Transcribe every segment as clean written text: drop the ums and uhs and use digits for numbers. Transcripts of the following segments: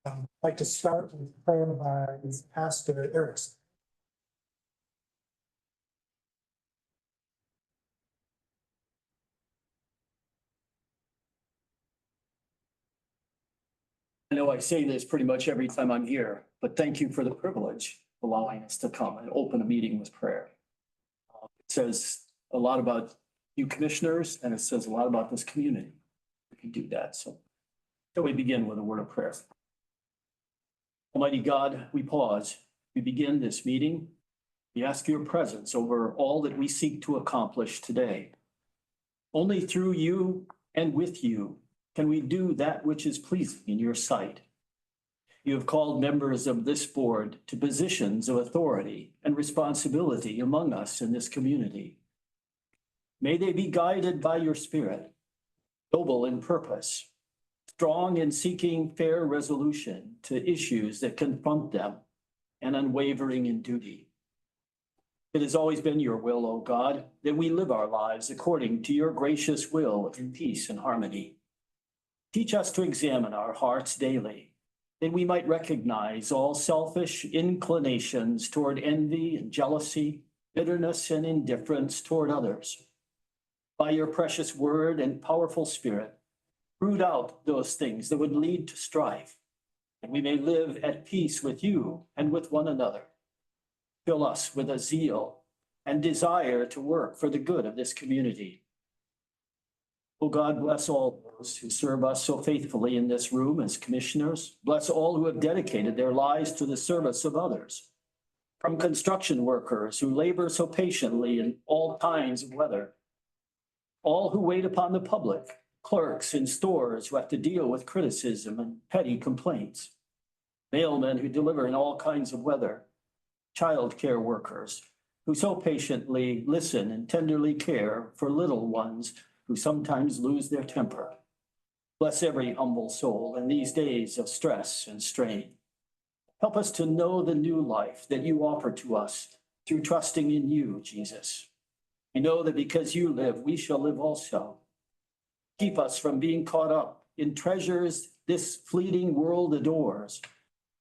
I'd like to start with prayer by Pastor Erickson. I know I say this pretty much every time I'm here, but thank you for the privilege of allowing us to come and open a meeting with prayer. It says a lot about you commissioners, and it says a lot about this community. We can do that. So we begin with a word of prayer. Almighty God, we pause. We begin this meeting. We ask your presence over all that we seek to accomplish today. Only through you and with you can we do that which is pleasing in your sight. You have called members of this board to positions of authority and responsibility among us in this community. May they be guided by your Spirit, noble in purpose, strong in seeking fair resolution to issues that confront them, and unwavering in duty. It has always been your will, O God, that we live our lives according to your gracious will in peace and harmony. Teach us to examine our hearts daily, that we might recognize all selfish inclinations toward envy and jealousy, bitterness and indifference toward others. By your precious word and powerful Spirit, root out those things that would lead to strife, and we may live at peace with you and with one another. Fill us with a zeal and desire to work for the good of this community. Oh God, bless all those who serve us so faithfully in this room as commissioners. Bless all who have dedicated their lives to the service of others. From construction workers who labor so patiently in all kinds of weather, all who wait upon the public, clerks in stores who have to deal with criticism and petty complaints, mailmen who deliver in all kinds of weather, child care workers who so patiently listen and tenderly care for little ones who sometimes lose their temper. Bless every humble soul in these days of stress and strain. Help us to know the new life that you offer to us through trusting in you, Jesus. We know that because you live, we shall live also. Keep us from being caught up in treasures this fleeting world adores.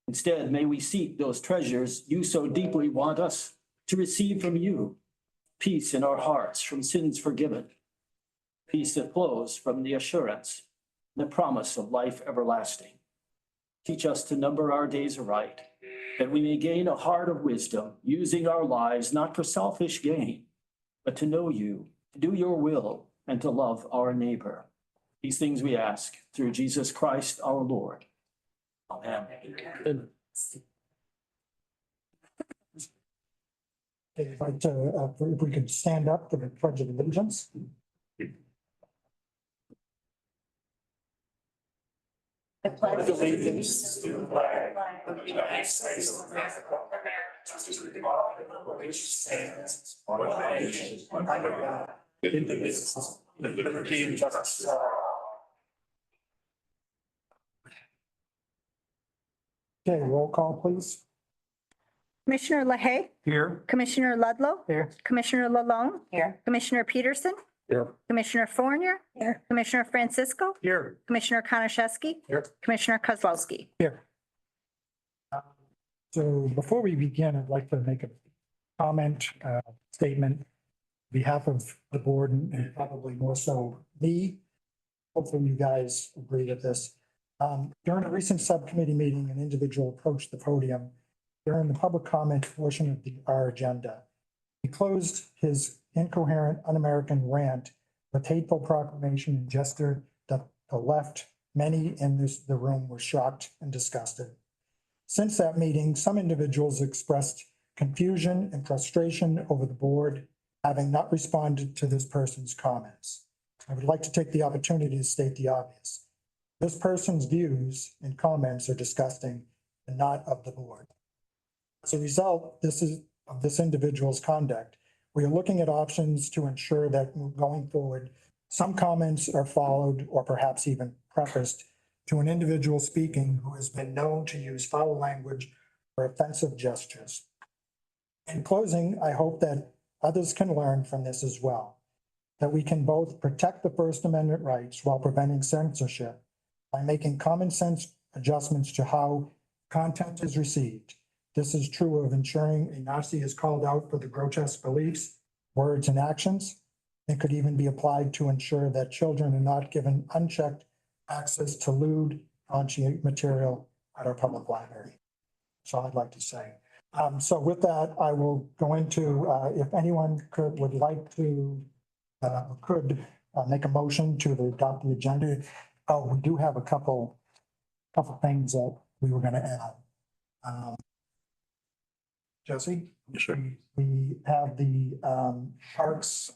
Instead, may we seek those treasures you so deeply want us to receive from you. Peace in our hearts from sins forgiven. Peace that flows from the assurance, the promise of life everlasting. Teach us to number our days aright, that we may gain a heart of wisdom, using our lives not for selfish gain, but to know you, to do your will, and to love our neighbor. These things we ask through Jesus Christ our Lord. Amen. I'd like to, if we could stand up for the Pledge of Allegiance. I pledge allegiance to the flag of the United States of America, which stands one nation under God, indivisible, with liberty and justice for all. Okay, roll call, please. Commissioner LaHaye, Here. Commissioner Ludlow, Here. Commissioner Lalone, Here. Commissioner Peterson, Here. Commissioner Fournier, Here. Commissioner Francisco, Here. Commissioner Konashevsky, Here. Commissioner Kozlowski. Here. So before we begin, I'd like to make a comment, statement on behalf of the board and probably more so me. Hopefully you guys agree with this. During a recent subcommittee meeting, an individual approached the podium during the public comment portion of our agenda. He closed his incoherent, un-American rant with hateful proclamation and gesture that the left, many in the room were shocked and disgusted. Since that meeting, some individuals expressed confusion and frustration over the board having not responded to this person's comments. I would like to take the opportunity to state the obvious. This person's views and comments are disgusting and not of the board. As a result, of this individual's conduct, we are looking at options to ensure that going forward, some comments are followed or perhaps even prefaced to an individual speaking who has been known to use foul language or offensive gestures. In closing, I hope that others can learn from this as well. that we can both protect the First Amendment rights while preventing censorship by making common sense adjustments to how content is received. This is true of ensuring a Nazi is called out for the grotesque beliefs, words, and actions. It could even be applied to ensure that children are not given unchecked access to lewd, raunchy material at our public library. So I'd like to say. So with that, I will go into, if anyone would like to, make a motion to adopt the agenda. Oh, we do have a couple things that we were gonna add. Jesse? Sure. We have the, Parks,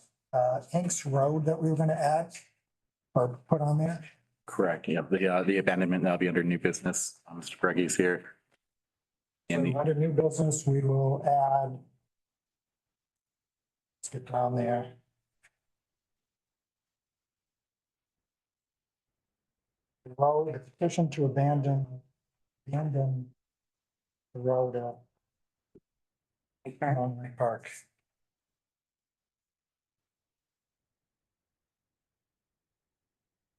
Hanks Road that we were gonna add or put on there. Correct. Yeah, the abandonment, that'll be under new business. Mr. Breggy's here. And So under new business, we will add. Let's get down there. The road, the petition to abandon the road at Lake Park.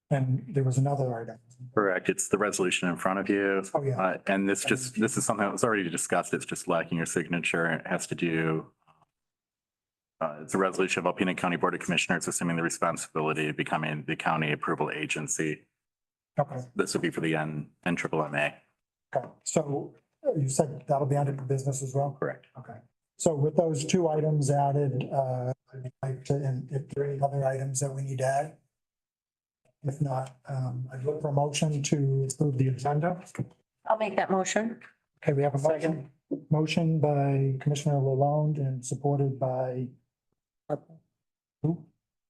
And there was another item. correct, it's the resolution in front of you. Oh, yeah. And this is something that was already discussed. It's just lacking your signature. It has to do. It's a resolution of Alpena County Board of Commissioners assuming the responsibility of becoming the county approval agency. Okay, This would be for the NMMA. okay. So you said that'll be under the business as well? Correct. Okay. So with those two items added, I'd like to, and if there are any other items that we need to add? If not, I'd look for a motion to approve the agenda. I'll make that motion. Okay, we have a motion by Commissioner Lalonde and supported by who?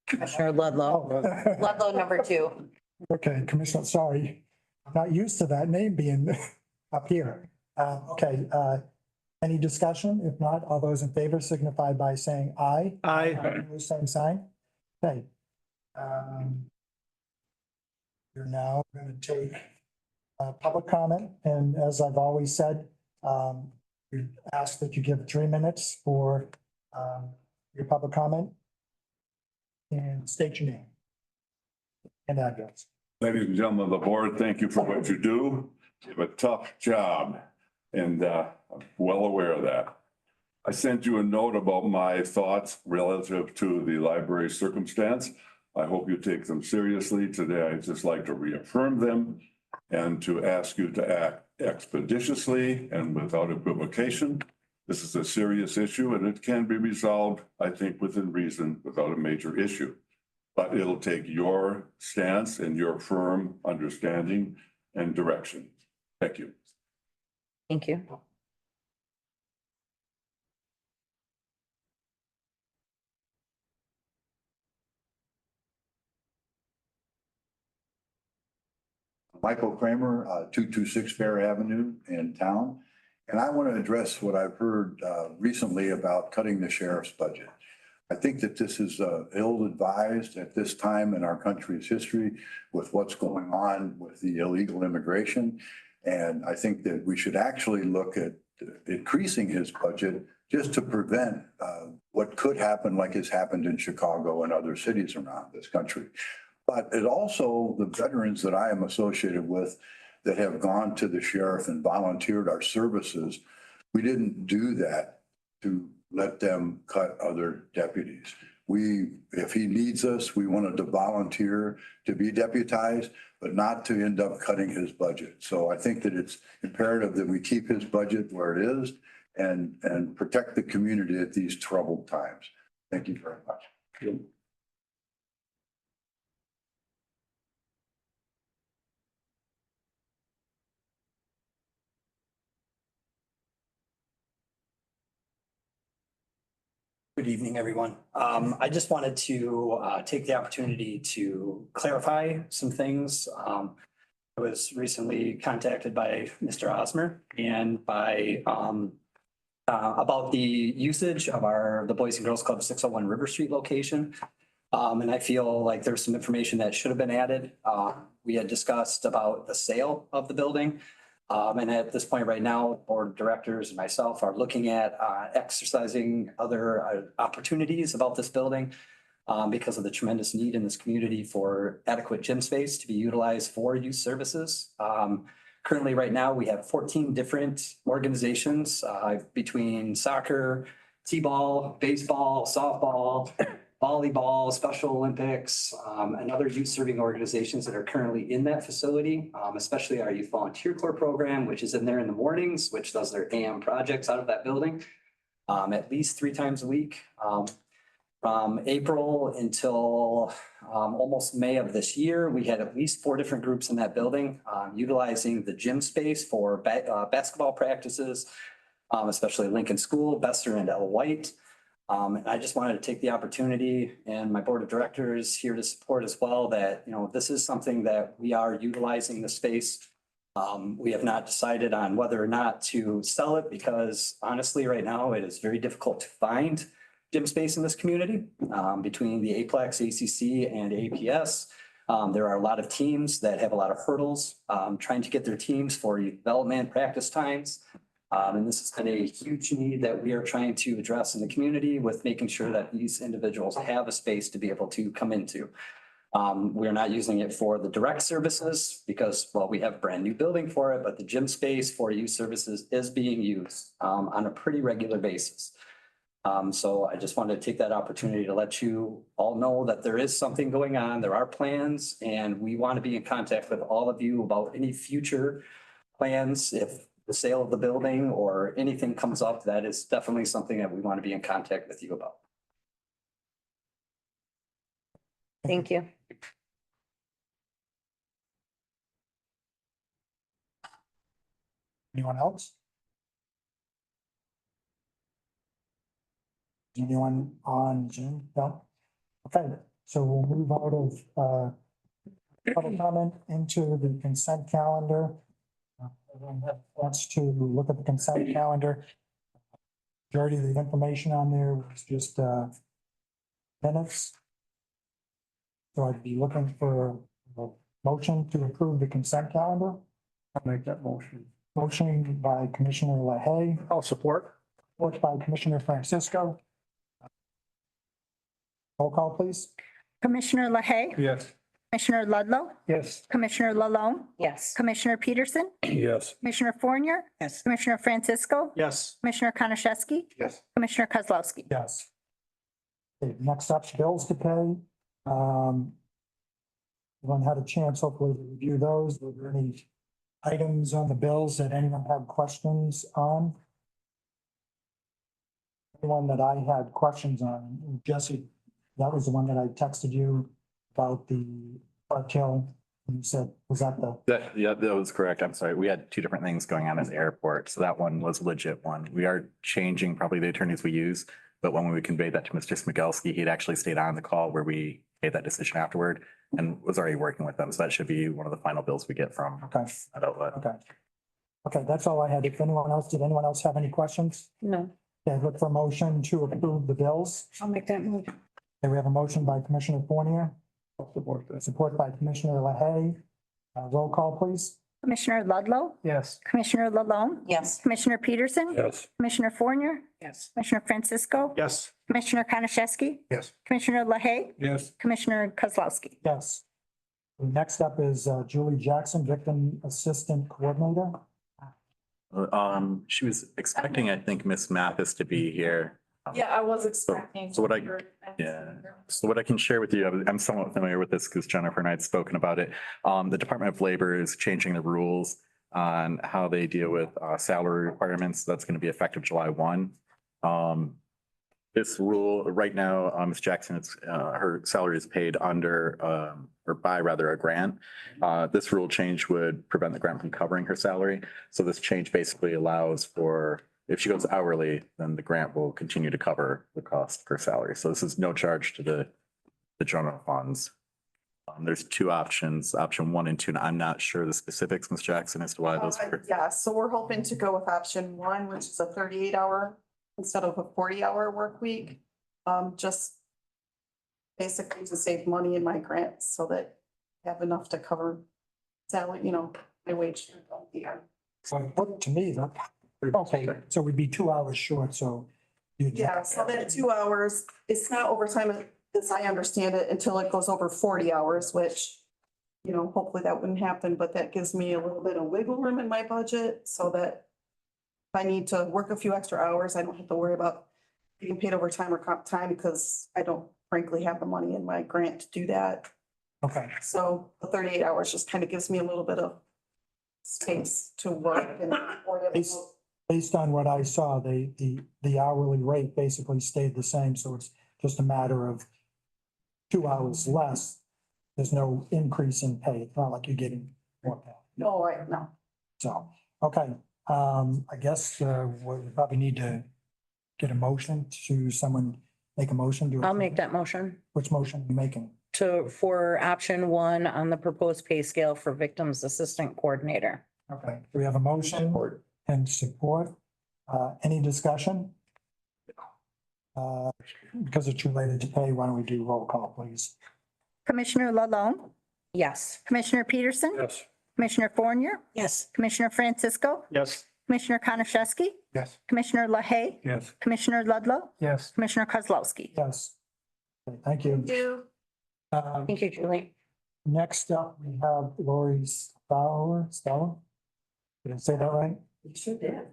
Commissioner Ludlow. Oh, Ludlow number 2. okay, Commissioner, sorry. I'm not used to that name being up here. Okay, any discussion? If not, all those in favor signify by saying aye. Aye. Same sign. Okay. You're now going to take public comment, and as I've always said, we ask that you give 3 minutes for your public comment and state your name and address. Ladies and gentlemen of the board, thank you for what you do. You have a tough job, and I'm well aware of that. I sent you a note about my thoughts relative to the library circumstance. I hope you take them seriously. Today, I'd just like to reaffirm them and to ask you to act expeditiously and without equivocation. This is a serious issue and it can be resolved, I think, within reason, without a major issue. But it'll take your stance and your firm understanding and direction. Thank you. Thank you. Michael Kramer, 226 Fair Avenue in town. And I want to address what I've heard recently about cutting the sheriff's budget. I think that this is ill-advised at this time in our country's history with what's going on with the illegal immigration. And I think that we should actually look at increasing his budget just to prevent what could happen like has happened in Chicago and other cities around this country. But it also, the veterans that I am associated with that have gone to the sheriff and volunteered our services, we didn't do that to let them cut other deputies. If he needs us, we wanted to volunteer to be deputized, but not to end up cutting his budget. So I think that it's imperative that we keep his budget where it is and protect the community at these troubled times. Thank you very much. Good evening, everyone. I just wanted to take the opportunity to clarify some things. I was recently contacted by Mr. Osmer and by about the usage of the Boys and Girls Club 601 River Street location. And I feel like there's some information that should have been added. We had discussed about the sale of the building. And at this point right now, board of directors and myself are looking at exercising other opportunities about this building. because of the tremendous need in this community for adequate gym space to be utilized for youth services. Currently, right now, we have 14 different organizations between soccer, t-ball, baseball, softball, volleyball, Special Olympics, and other youth serving organizations that are currently in that facility, especially our Youth Volunteer Corps program, which is in there in the mornings, which does their AM projects out of that building at least 3 times a week. From April until almost May of this year, we had at least 4 different groups in that building utilizing the gym space for basketball practices, especially Lincoln School, Bester and Ella White. And I just wanted to take the opportunity, and my board of directors here to support as well, that, you know, this is something that we are utilizing the space. We have not decided on whether or not to sell it, because honestly, right now, it is very difficult to find gym space in this community. Between the APLEX, ACC, and APS, there are a lot of teams that have a lot of hurdles trying to get their teams for youth development, practice times. And this has been a huge need that we are trying to address in the community with making sure that these individuals have a space to be able to come into. We are not using it for the direct services because, well, we have a brand new building for it, but the gym space for youth services is being used on a pretty regular basis. So I just wanted to take that opportunity to let you all know that there is something going on. There are plans, and we want to be in contact with all of you about any future plans. If the sale of the building or anything comes up, that is definitely something that we want to be in contact with you about. Thank you. Anyone else? Anyone on Zoom? No? Okay, so we'll move out of public comment into the consent calendar. Everyone wants to look at the consent calendar. Majority of the information on there was just minutes. So I'd be looking for a motion to approve the consent calendar. I'll make that motion. Motion by Commissioner LaHaye, I'll support. support by Commissioner Francisco. Roll call, please. Commissioner LaHaye, Yes. Commissioner Ludlow, Yes. Commissioner Lalone, Yes. Commissioner Peterson, Yes. Commissioner Fournier, Yes. Commissioner Francisco, Yes. Commissioner Konashevsky, Yes. Commissioner Kozlowski. Yes. Okay, next up's bills to pay. Everyone had a chance hopefully to review those. Were there any items on the bills that anyone had questions on? One that I had questions on, Jesse, that was the one that I texted you about the Park Hill. And you said, was that the? Yeah, that was correct. I'm sorry. We had 2 different things going on at the airport. So that one was a legit one. We are changing probably the attorneys we use. But when we conveyed that to Mr. Smigelski, he'd actually stayed on the call where we made that decision afterward and was already working with them. So that should be one of the final bills we get from Okay, that outlet. okay. Okay, that's all I had. If anyone else, did anyone else have any questions? No, Okay, look for a motion to approve the bills. I'll make that move. Okay, we have a motion by Commissioner Fournier, Support that. support by Commissioner LaHaye. Roll call, please. Commissioner Ludlow, Yes. Commissioner Lalone, Yes. Commissioner Peterson, Yes. Commissioner Fournier, Yes. Commissioner Francisco, Yes. Commissioner Konashevsky, Yes. Commissioner LaHaye, Yes. Commissioner Kozlowski. Yes. Next up is Julie Jackson, Victim Assistant Coordinator. She was expecting, I think, Miss Mathis to be here. Yeah, I was expecting. so what I- her- Yeah. So what I can share with you, I'm somewhat familiar with this because Jennifer and I had spoken about it. The Department of Labor is changing the rules on how they deal with salary requirements. That's going to be effective July 1. This rule right now, Ms. Jackson, it's her salary is paid under or by rather a grant. This rule change would prevent the grant from covering her salary. So this change basically allows for, if she goes hourly, then the grant will continue to cover the cost of her salary. So this is no charge to the general funds. There's 2 options, option 1 and 2. And I'm not sure the specifics, Ms. Jackson, as to why those. Yeah, so we're hoping to go with option 1, which is a 38-hour instead of a 40-hour work week. Just basically to save money in my grants so that I have enough to cover salary, my wage. So it looked to me that, okay, so we'd be 2 hours short, so. Yeah, so that 2 hours, it's not overtime. as I understand it, until it goes over 40 hours, which, you know, hopefully that wouldn't happen, but that gives me a little bit of wiggle room in my budget so that if I need to work a few extra hours, I don't have to worry about getting paid overtime or comp time because I don't frankly have the money in my grant to do that. Okay, So the 38 hours just kind of gives me a little bit of space to work and worry Based- about. based on what I saw, the hourly rate basically stayed the same, so it's just a matter of 2 hours less. There's no increase in pay. It's not like you're getting more pay. No, right, no. So, okay, I guess, we probably need to get a motion to someone make a motion to. I'll make that motion Which motion are you making? for option 1 on the proposed pay scale for victims assistant coordinator. Okay, we have a motion and support. Any discussion? Because it's related to pay, why don't we do roll call, please? Commissioner LaLonde, Yes. Commissioner Peterson, Yes. Commissioner Fournier, Yes. Commissioner Francisco, Yes. Commissioner Konashevsky, Yes. Commissioner LaHaye, Yes. Commissioner Ludlow, Yes. Commissioner Kozlowski. Yes. Okay, thank you. Do, Thank you, Julie. Next up, we have Lori Stella. Did I say that right? You sure did.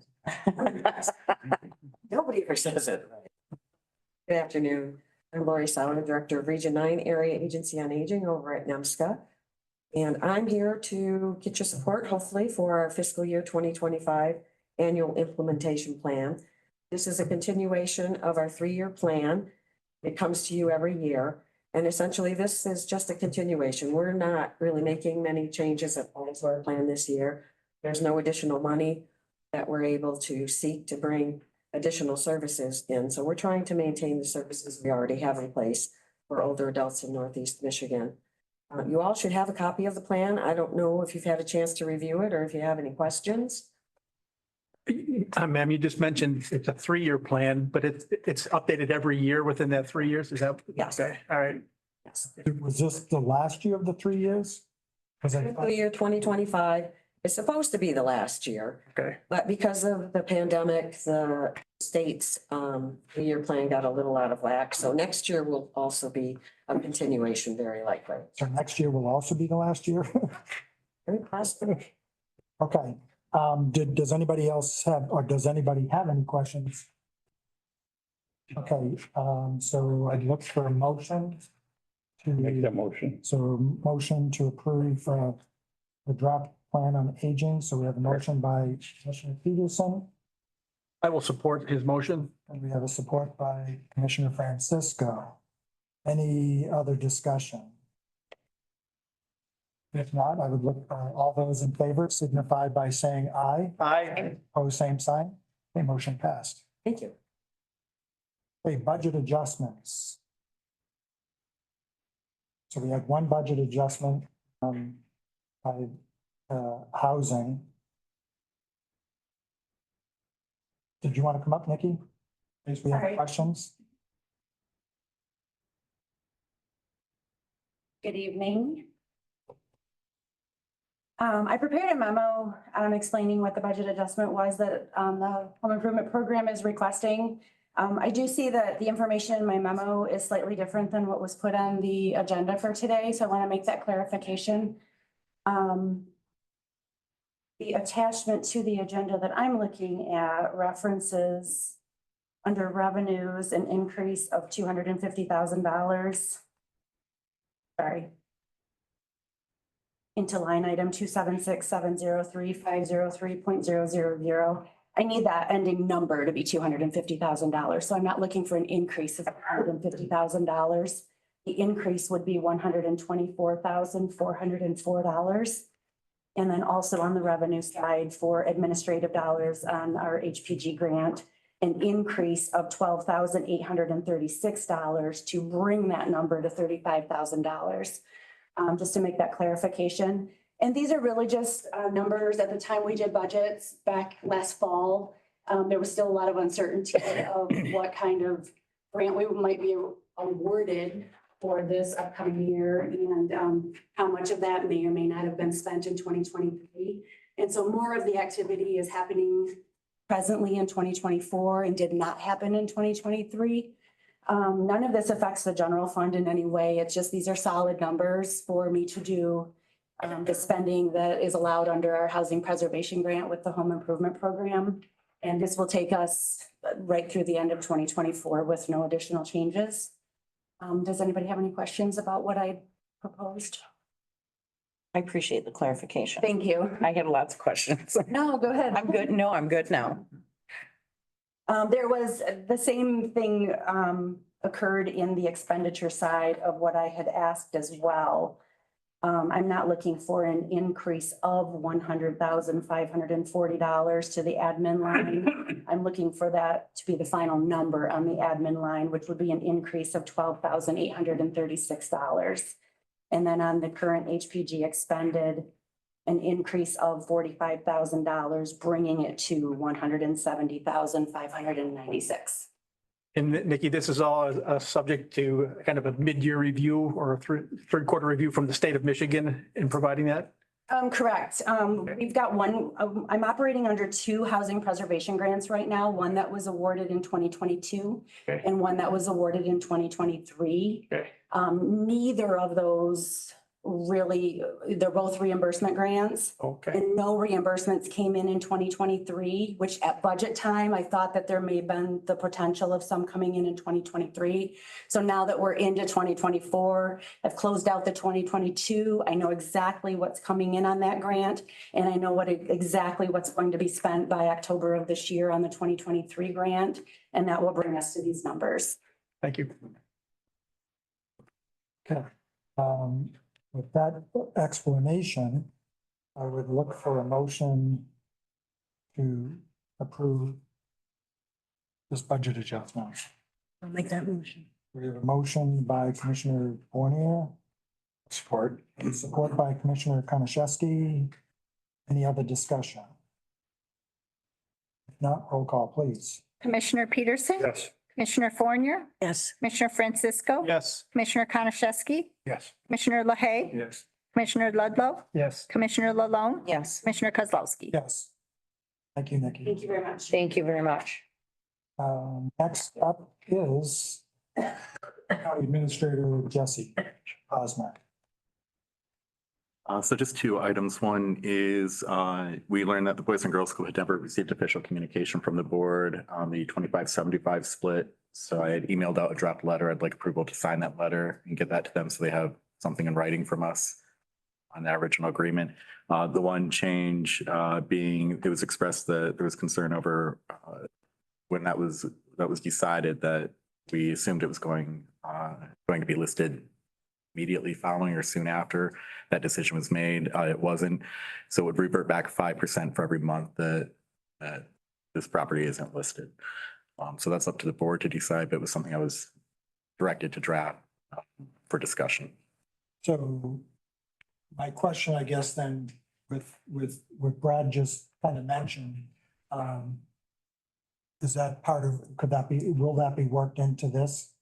Nobody ever says it right. Good afternoon. I'm Lori Sauer, Director of Region 9 Area Agency on Aging over at NEMSCA. And I'm here to get your support, hopefully, for our fiscal year 2025 annual implementation plan. This is a continuation of our 3-year plan. It comes to you every year. And essentially, this is just a continuation. We're not really making many changes at all to our plan this year. There's no additional money that we're able to seek to bring additional services in. So we're trying to maintain the services we already have in place for older adults in Northeast Michigan. You all should have a copy of the plan. I don't know if you've had a chance to review it or if you have any questions. Ma'am, you just mentioned it's a 3-year plan, but it's updated every year within that 3 years. Is that? Yes. Okay, all right. Yes. Was this the last year of the 3 years? Because Fiscal year 2025 is supposed to be the last year, Okay. but because of the pandemic, the state's 3-year plan got a little out of whack. So next year will also be a continuation, very likely. So next year will also be the last year? Very possible. Okay, does anybody else have, or does anybody have any questions? Okay, so I'd look for a motion Make that to, motion. so motion to approve, the draft plan on aging. So we have a motion by Commissioner Peterson, I will support his motion. and we have a support by Commissioner Francisco. Any other discussion? If not, I would look, all those in favor signify by saying aye. Aye. Pose same sign. Okay, motion passed. Thank you. Okay, budget adjustments. So we had one budget adjustment, by, housing. Did you want to come up, Nikki? In case we have Sorry. questions? Good evening. I prepared a memo explaining what the budget adjustment was that the home improvement program is requesting. I do see that the information in my memo is slightly different than what was put on the agenda for today, so I want to make that clarification. The attachment to the agenda that I'm looking at references under revenues an increase of $250,000. Sorry. Into line item 276,703,503.000. I need that ending number to be $250,000. So I'm not looking for an increase of $150,000. The increase would be $124,404. And then also on the revenue side for administrative dollars on our HPG grant, an increase of $12,836 to bring that number to $35,000. Just to make that clarification. And these are really just numbers at the time we did budgets back last fall. There was still a lot of uncertainty of what kind of grant we might be awarded for this upcoming year and how much of that may or may not have been spent in 2023. And so more of the activity is happening presently in 2024 and did not happen in 2023. None of this affects the general fund in any way. It's just, these are solid numbers for me to do the spending that is allowed under our housing preservation grant with the home improvement program. And this will take us right through the end of 2024 with no additional changes. Does anybody have any questions about what I proposed? I appreciate the clarification. Thank you. I had lots of questions. No, go ahead. I'm good. No, I'm good now. There was the same thing occurred in the expenditure side of what I had asked as well. I'm not looking for an increase of $100,540 to the admin line. I'm looking for that to be the final number on the admin line, which would be an increase of $12,836. And then on the current HPG expended, an increase of $45,000, bringing it to $170,596. And Nikki, this is all subject to kind of a mid-year review or a third quarter review from the state of Michigan in providing that? Correct. We've got one, I'm operating under two housing preservation grants right now, one that was awarded in 2022 Okay. and one that was awarded in 2023. Okay. Neither of those really, they're both reimbursement grants. Okay. And no reimbursements came in 2023, which at budget time, I thought that there may have been the potential of some coming in 2023. So now that we're into 2024, I've closed out the 2022. I know exactly what's coming in on that grant. And I know exactly what's going to be spent by October of this year on the 2023 grant. And that will bring us to these numbers. Thank you. Okay. With that explanation, I would look for a motion to approve this budget adjustment. I'll make that motion. We have a motion by Commissioner Fournier. Support. Support by Commissioner Konashevsky. Any other discussion? If not, roll call, please. Commissioner Peterson? Yes. Commissioner Fournier? Yes. Commissioner Francisco? Yes. Commissioner Konashevsky? Yes. Commissioner LaHaye? Yes. Commissioner Ludlow? Yes. Commissioner LaLonde? Yes. Commissioner Kozlowski? Yes. Thank you, Nikki. Thank you very much. Thank you very much. Next up is County Administrator Jesse Osmer. So just two items. One is, we learned that the Boys and Girls School had never received official communication from the board on the 25-75 split. So I had emailed out a draft letter. I'd like approval to sign that letter and get that to them so they have something in writing from us on that original agreement. The one change being, it was expressed that there was concern over when that was decided, that we assumed it was going to be listed immediately following or soon after that decision was made. It wasn't. So it would revert back 5% for every month that this property isn't listed. So that's up to the board to decide, but it was something I was directed to draft for discussion. So my question, I guess, then with what Brad just kind of mentioned, is that part of, will that be worked into this?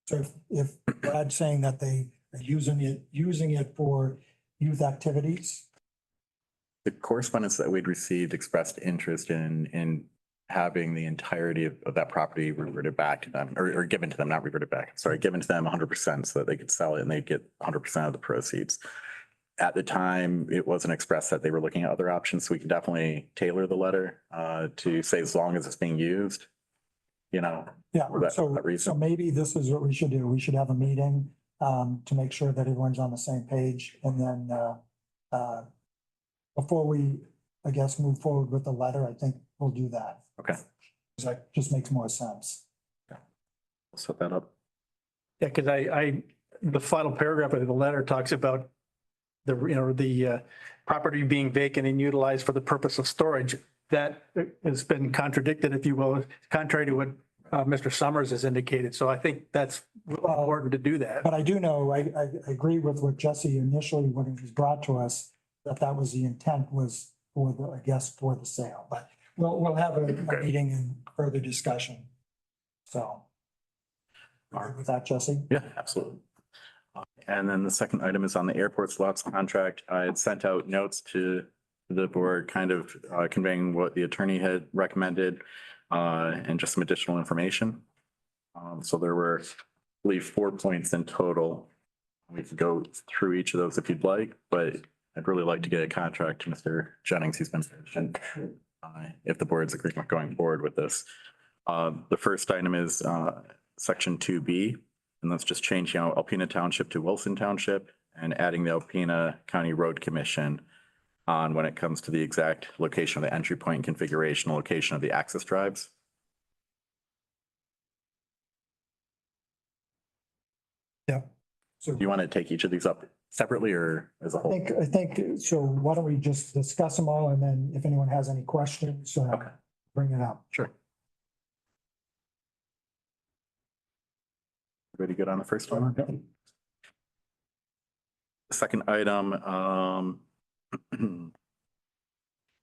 So if Brad's saying that they are using it for youth activities? The correspondence that we'd received expressed interest in having the entirety of that property reverted back to them, or given to them, not reverted back, sorry, given to them 100% so that they could sell it and they'd get 100% of the proceeds. At the time, it wasn't expressed that they were looking at other options, so we can definitely tailor the letter to say as long as it's being used, you know. Yeah, for that so reason. maybe this is what we should do. We should have a meeting to make sure that everyone's on the same page, and then before we, I guess, move forward with the letter, I think we'll do that. Okay. 'Cause that just makes more sense. We'll set that up. Yeah, because the final paragraph of the letter talks about the property being vacant and utilized for the purpose of storage. That has been contradicted, if you will, contrary to what Mr. Summers has indicated. So I think that's important to do that. But I do know, I agree with what Jesse initially, when it was brought to us, that was the intent, was for the, I guess, for the sale, but we'll have a meeting and further discussion. So. All right with that, Jesse? Yeah, absolutely. And then the second item is on the airport slots contract. I had sent out notes to the board, kind of conveying what the attorney had recommended and just some additional information. So there were, I believe, 4 points in total. We could go through each of those if you'd like, but I'd really like to get a contract to Mr. Jennings. He's been patient. If the board's agreeing with going forward with this. The first item is section 2B, and that's just changing out Alpena Township to Wilson Township and adding the Alpena County Road Commission on when it comes to the exact location of the entry point configuration, location of the access drives. Yeah. So Do you want to take each of these up separately or as a whole? I think, so why don't we just discuss them all and then if anyone has any questions, Okay. bring it up. Sure. Everybody good on the first one? The second item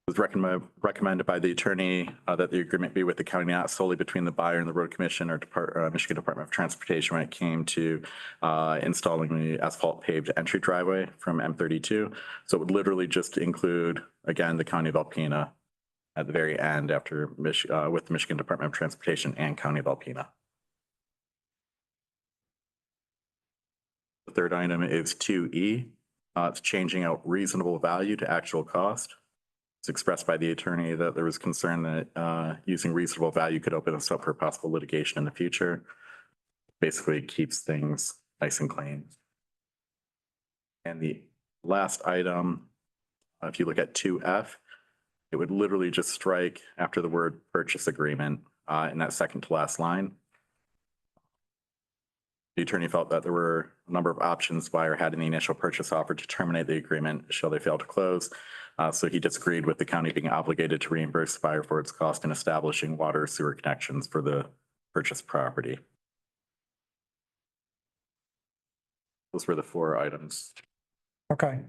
was recommended by the attorney that the agreement be with the county, not solely between the buyer and the road commission or Michigan Department of Transportation when it came to installing the asphalt paved entry driveway from M32. So it would literally just include, again, the county of Alpena at the very end after with the Michigan Department of Transportation and county of Alpena. The third item is 2E. It's changing out reasonable value to actual cost. It's expressed by the attorney that there was concern that using reasonable value could open us up for possible litigation in the future. Basically keeps things nice and clean. And the last item, if you look at 2F, it would literally just strike after the word purchase agreement in that second to last line. The attorney felt that there were a number of options buyer had in the initial purchase offer to terminate the agreement should they fail to close. So he disagreed with the county being obligated to reimburse the buyer for its cost in establishing water sewer connections for the purchased property. Those were the 4 items. Okay.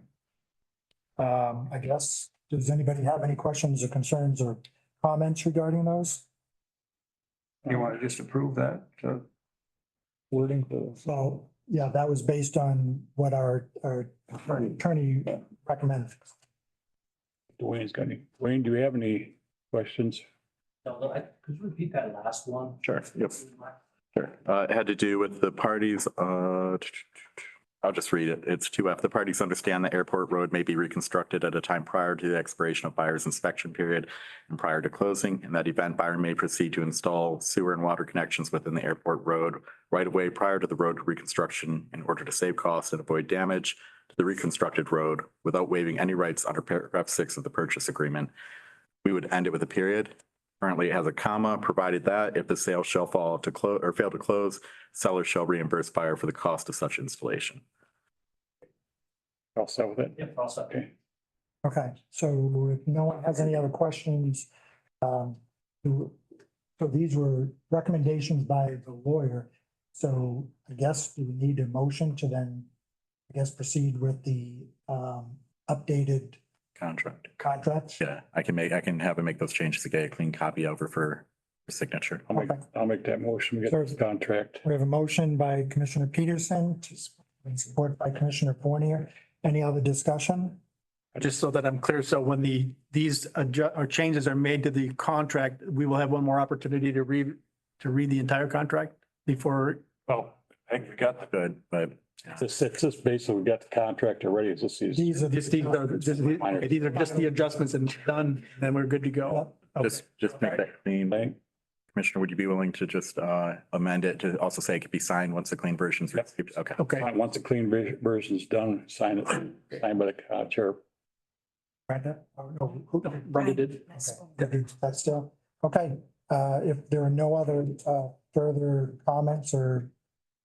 I guess, does anybody have any questions or concerns or comments regarding those? You want to just approve that wording? So, yeah, that was based on what our attorney recommended. Dwayne's got any, Dwayne, do you have any questions? No, could you repeat that last one? Sure. Yep. Sure. It had to do with the parties. I'll just read it. It's 2F. The parties understand the airport road may be reconstructed at a time prior to the expiration of buyer's inspection period and prior to closing. In that event, buyer may proceed to install sewer and water connections within the airport road right away prior to the road reconstruction in order to save costs and avoid damage to the reconstructed road without waiving any rights under paragraph 6 of the purchase agreement. We would end it with a period. Currently it has a comma, provided that if the sale shall fail to close, seller shall reimburse buyer for the cost of such installation. I'll start with it. Yeah, also. Okay. Okay, so if no one has any other questions, so these were recommendations by the lawyer. So I guess do we need a motion to then, I guess, proceed with the updated contract? Yeah, I can have him make those changes to get a clean copy over for signature. I'll make that motion. We get the contract. We have a motion by Commissioner Peterson, support by Commissioner Fournier. Any other discussion? Just so that I'm clear, so when these changes are made to the contract, we will have one more opportunity to read the entire contract before. Well, I think we got the Good, but It's just basically, we got the contract already. It's just These are These are just the adjustments and done, then we're good to go. just make that clean. thing. Commissioner, would you be willing to just amend it to also say it could be signed once the clean version's received? Okay. Okay. Once the clean version's done, sign it, signed by the chair. Brenda? Oh, no, who- Brenda did. Okay, that's still, okay. If there are no other further comments or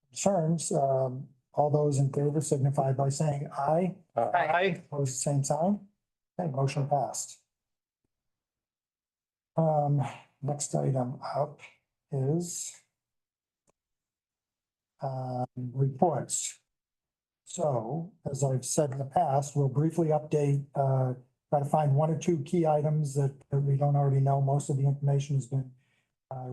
concerns, all those in favor signify by saying aye. Aye. Opposed, same sign. Okay, motion passed. Next item up is reports. So, as I've said in the past, we'll briefly update, try to find 1 or 2 key items that we don't already know. Most of the information has been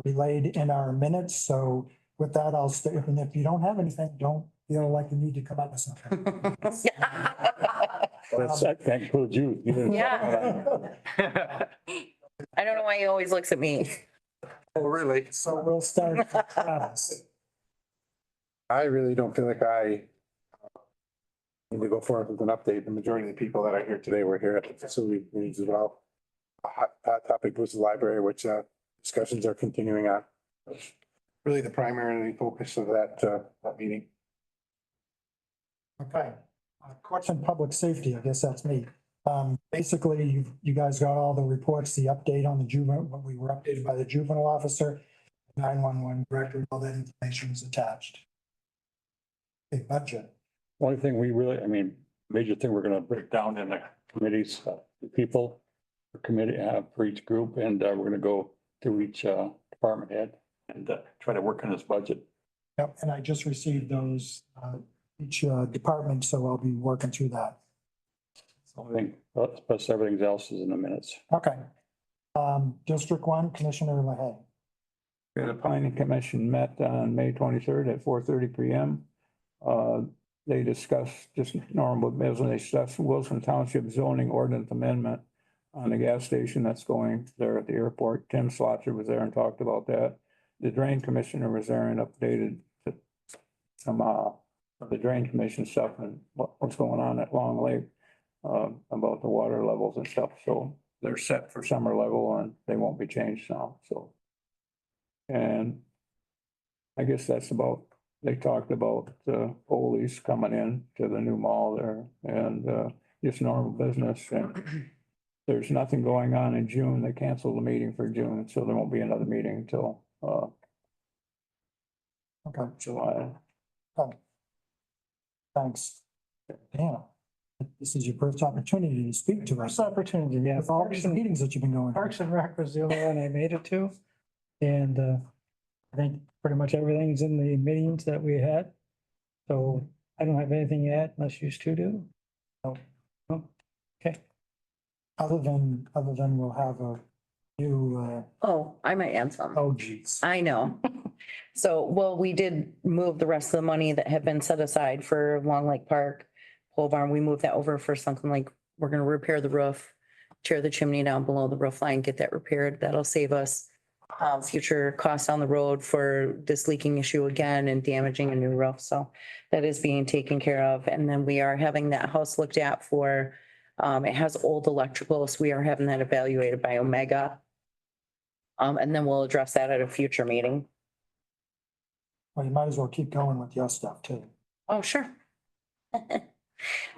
relayed in our minutes. So with that, I'll stay, and if you don't have anything, don't feel like you need to come up with something. That includes you. Yeah. I don't know why he always looks at me. Oh, really? So we'll start. with Travis. I really don't feel like I need to go forward with an update. The majority of the people that are here today were here at the facility meetings as well. A hot topic was the library, which discussions are continuing on. That's really the primary focus of that meeting. Okay, courts and public safety, I guess that's me. Basically, you guys got all the reports, the update on the juvenile, when we were updated by the juvenile officer, 911 director, all that information is attached. Big budget. Only thing we really, I mean, major thing we're gonna break down in the committees, the people, for committee, for each group, and we're gonna go to each department head and try to work on this budget. Yep, and I just received those, each department, so I'll be working through that. So I think, plus everything else is in the minutes. Okay. District 1, Commissioner LaHaye. The planning commission met on May 23rd at 4:30 PM. They discussed just normal business. They discussed Wilson Township zoning ordinance amendment on the gas station that's going there at the airport. Tim Slotcher was there and talked about that. The drain commissioner was there and updated some of the drain commission stuff and what's going on at Long Lake about the water levels and stuff. So they're set for summer level and they won't be changed now. So, and I guess that's about. They talked about Foley's coming in to the new mall there and just normal business. And there's nothing going on in June. They canceled the meeting for June, so there won't be another meeting until July. Oh. Thanks. Damn. This is your first opportunity to speak to us. First opportunity, yeah. With all these meetings that you've been going. Parks and Rec was the only one I made it to. And I think pretty much everything's in the meetings that we had. So I don't have anything yet unless you two do. So, okay. Other than we'll have a new, Oh, I might add some. oh geez. I know. So, well, we did move the rest of the money that had been set aside for Long Lake Park, pole barn. We moved that over for something like, we're gonna repair the roof, tear the chimney down below the roof line, get that repaired. That'll save us future costs on the road for this leaking issue again and damaging a new roof. So that is being taken care of. And then we are having that house looked at for, it has old electrical, so we are having that evaluated by Omega. And then we'll address that at a future meeting. Well, you might as well keep going with your stuff too. Oh, sure.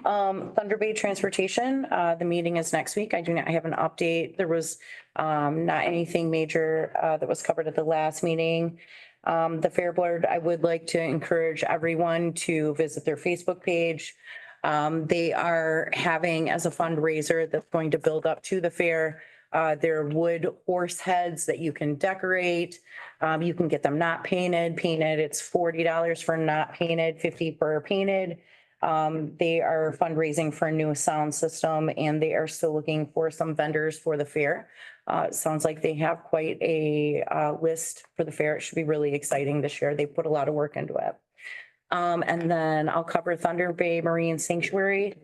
Thunder Bay Transportation, the meeting is next week. I do not have an update. There was not anything major that was covered at the last meeting. The Fair Board, I would like to encourage everyone to visit their Facebook page. They are having as a fundraiser that's going to build up to the fair, their wood horse heads that you can decorate. You can get them not painted. It's $40 for not painted, $50 for painted. They are fundraising for a new sound system and they are still looking for some vendors for the fair. It sounds like they have quite a list for the fair. It should be really exciting this year. They put a lot of work into it. And then I'll cover Thunder Bay Marine Sanctuary.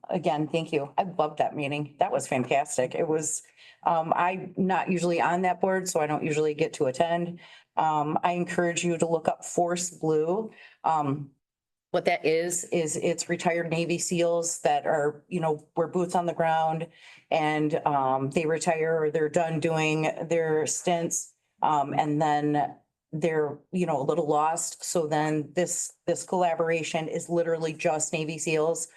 Again, thank you. I loved that meeting. That was fantastic. It was, I'm not usually on that board, so I don't usually get to attend. I encourage you to look up Force Blue. What that is it's retired Navy SEALs that are, wear boots on the ground and they retire or they're done doing their stints. And then they're, a little lost. So then this collaboration is literally just Navy SEALs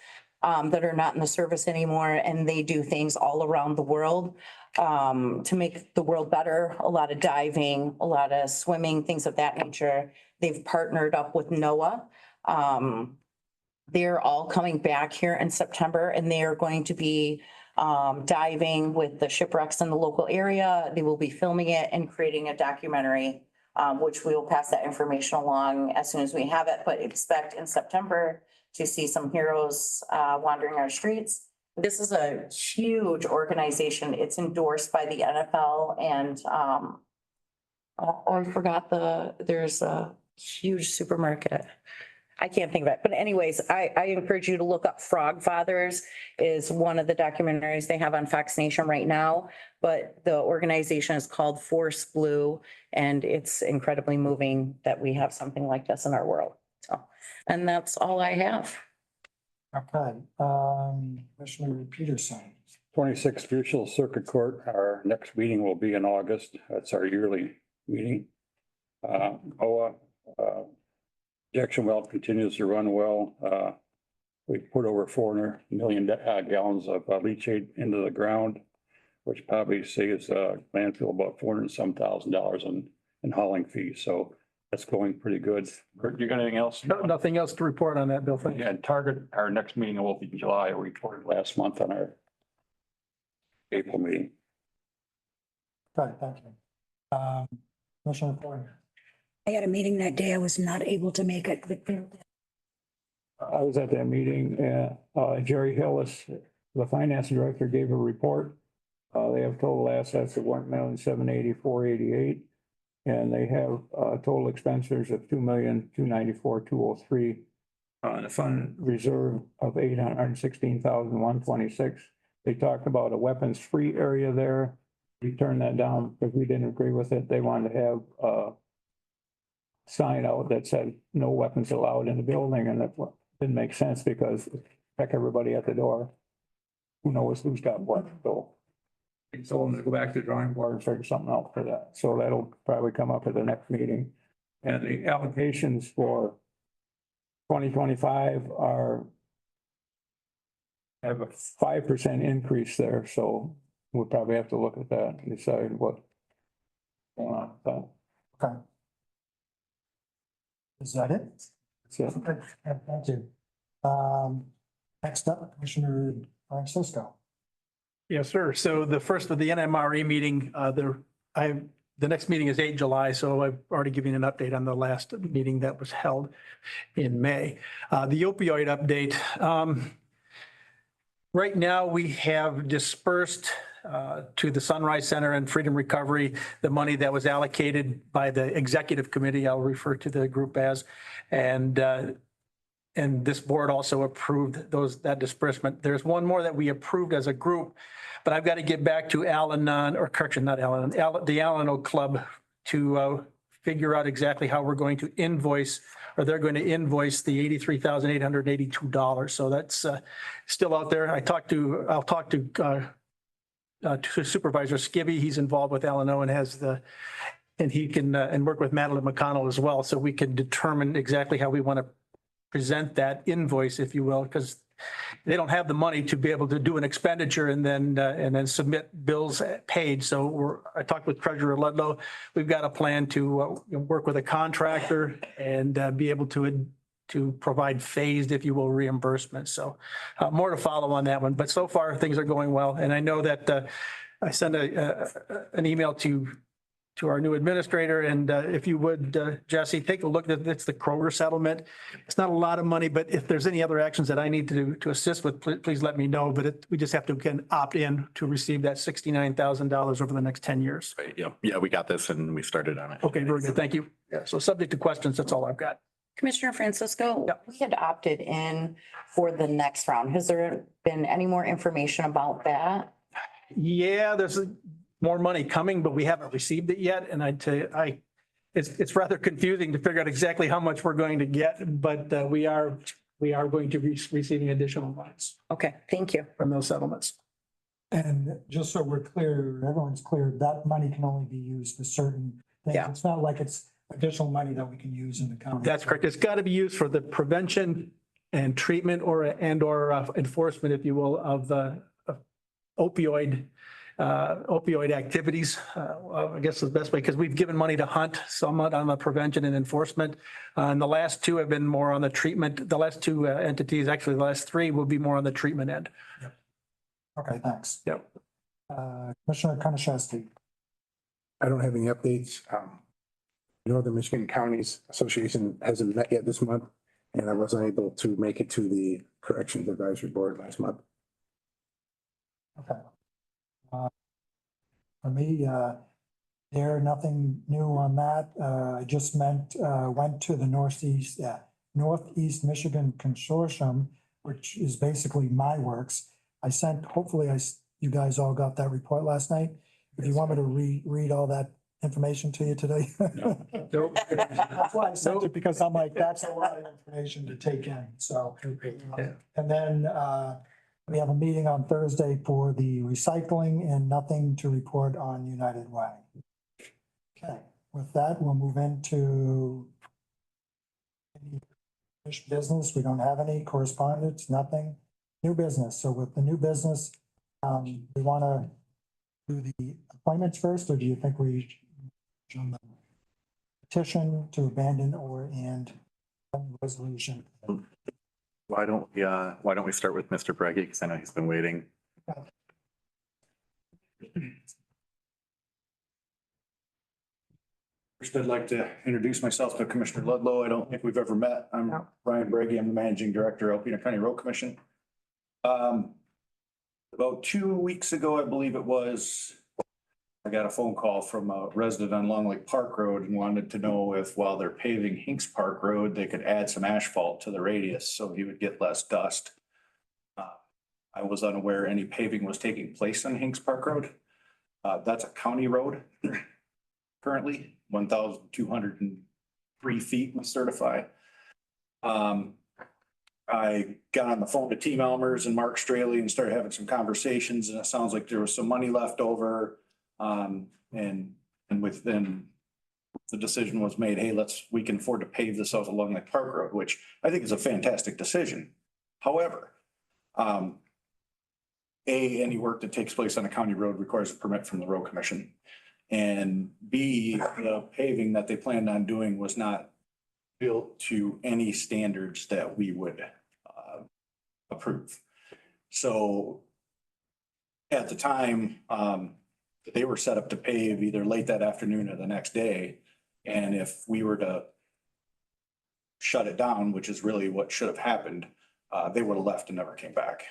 that are not in the service anymore. And they do things all around the world to make the world better. A lot of diving, a lot of swimming, things of that nature. They've partnered up with NOAA. They're all coming back here in September and they are going to be diving with the shipwrecks in the local area. They will be filming it and creating a documentary, which we will pass that information along as soon as we have it, but expect in September to see some heroes wandering our streets. This is a huge organization. It's endorsed by the NFL and I forgot there's a huge supermarket. I can't think of it. But anyways, I encourage you to look up Frog Fathers is one of the documentaries they have on Fox Nation right now. But the organization is called Force Blue, and it's incredibly moving that we have something like this in our world. So, and that's all I have. Okay, Commissioner Peterson. 26th Judicial Circuit Court, our next meeting will be in August. That's our yearly meeting. OA, injection well continues to run well. We put over 400 million gallons of leachate into the ground, which probably saves landfill about $400 and some thousand in hauling fees. So that's going pretty good. Kurt, you got anything else? Nothing else to report on that, Bill. Thank you. Yeah, and Target, our next meeting will be in July. We reported last month on our April meeting. Okay, thank you. Commissioner Poirier. I had a meeting that day. I was not able to make it. I was at that meeting and Jerry Hillis, the finance director, gave a report. They have total assets of $1,780,488. And they have total expenditures of $2,294,203. And a fund reserve of $816,126. They talked about a weapons-free area there. We turned that down because we didn't agree with it. They wanted to have a sign out that said no weapons allowed in the building, and that didn't make sense because heck, everybody at the door, who knows who's got what. So he told them to go back to the drawing board and figure something out for that. So that'll probably come up at the next meeting. And the allocations for 2025 have a 5% increase there. So we'll probably have to look at that and decide what's going on with that. Okay. Is that it? That's it. Okay, thank you. Next up, Commissioner Francisco. Yes, sir. So the first of the NMRA meeting, the next meeting is 8 July, so I've already given an update on the last meeting that was held in May. The opioid update. Right now, we have dispersed to the Sunrise Center and Freedom Recovery the money that was allocated by the executive committee. I'll refer to the group as, and this board also approved that disbursement. There's one more that we approved as a group, but I've got to get back to the Al-Anon Club to figure out exactly how we're going to invoice, or they're going to invoice the $83,882. So that's still out there. I'll talk to Supervisor Skibby. He's involved with Al-Anon and he can and work with Madeline McConnell as well, so we can determine exactly how we want to present that invoice, if you will, because they don't have the money to be able to do an expenditure and then submit bills paid. So I talked with Treasurer Ludlow. We've got a plan to work with a contractor and be able to provide phased, if you will, reimbursement. So more to follow on that one. But so far, things are going well. And I know that I sent an email to our new administrator. And if you would, Jesse, take a look at it's the Kroger settlement. It's not a lot of money, but if there's any other actions that I need to assist with, please let me know. But we just have to again opt in to receive that $69,000 over the next 10 years. Right, yeah, we got this and we started on it. Okay, very good. Thank you. Yeah, so subject to questions, that's all I've got. Commissioner Francisco, Yep. we had opted in for the next round. Has there been any more information about that? Yeah, there's more money coming, but we haven't received it yet. And I'd say it's rather confusing to figure out exactly how much we're going to get, but we are going to be receiving additional funds Okay, thank you. from those settlements. And just so we're clear, everyone's clear, that money can only be used for certain things. Yeah. It's not like it's additional money that we can use in the county. That's correct. It's got to be used for the prevention and treatment or enforcement, if you will, of the opioid activities. I guess is the best way, because we've given money to Hunt somewhat on the prevention and enforcement. And the last two have been more on the treatment. The last two entities, actually the last three, will be more on the treatment end. Yep. Okay, thanks. Yep. Commissioner Konashevsky. I don't have any updates. Northern Michigan Counties Association hasn't met yet this month, and I wasn't able to make it to the Corrections Advisory Board last month. Okay. For me, nothing new on that. I just went to the Northeast Northeast Michigan Consortium, which is basically my works. I sent, hopefully you guys all got that report last night. If you want me to read all that information to you today. That's why I sent it, because I'm like, that's a lot of information to take in, so. And then, we have a meeting on Thursday for the recycling and nothing to report on United Way. Okay, with that, we'll move into any finished business. We don't have any correspondence, nothing. New business. So with the new business, we want to do the appointments first, or do you think we should petition to abandon and resolution? Why don't we start with Mr. Breggy, because I know he's been waiting. First, I'd like to introduce myself to Commissioner Ludlow. I don't think we've ever met. I'm Brian Breggy. I'm the Managing Director, Alpena County Road Commission. About 2 weeks ago, I believe it was, I got a phone call from a resident on Long Lake Park Road and wanted to know if while they're paving Hinks Park Road, they could add some asphalt to the radius so he would get less dust. I was unaware any paving was taking place on Hinks Park Road. That's a county road currently, 1,203 feet we certify. I got on the phone to Team Elmers and Mark Straley and started having some conversations, and it sounds like there was some money left over. And within the decision was made, hey, we can afford to pave this out along the Park Road, which I think is a fantastic decision. However, any work that takes place on a county road requires a permit from the road commission. And B, the paving that they planned on doing was not built to any standards that we would approve. So at the time, they were set up to pave either late that afternoon or the next day. And if we were to shut it down, which is really what should have happened, they would have left and never came back.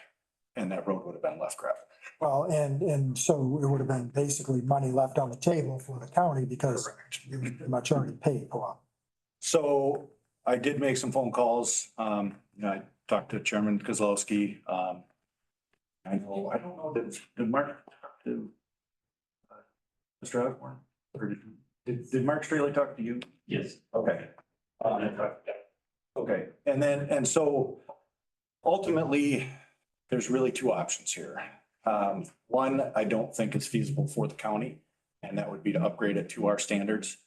And that road would have been left gravel. Well, and so it would have been basically money left on the table for the county because it was pretty much already paid for. So I did make some phone calls. I talked to Chairman Kozlowski. I don't know, did Mark talk to Mr. Osborne? Or did Mark Straley talk to you? Yes. Okay. Okay, and so ultimately, there's really two options here. One, I don't think it's feasible for the county, and that would be to upgrade it to our standards,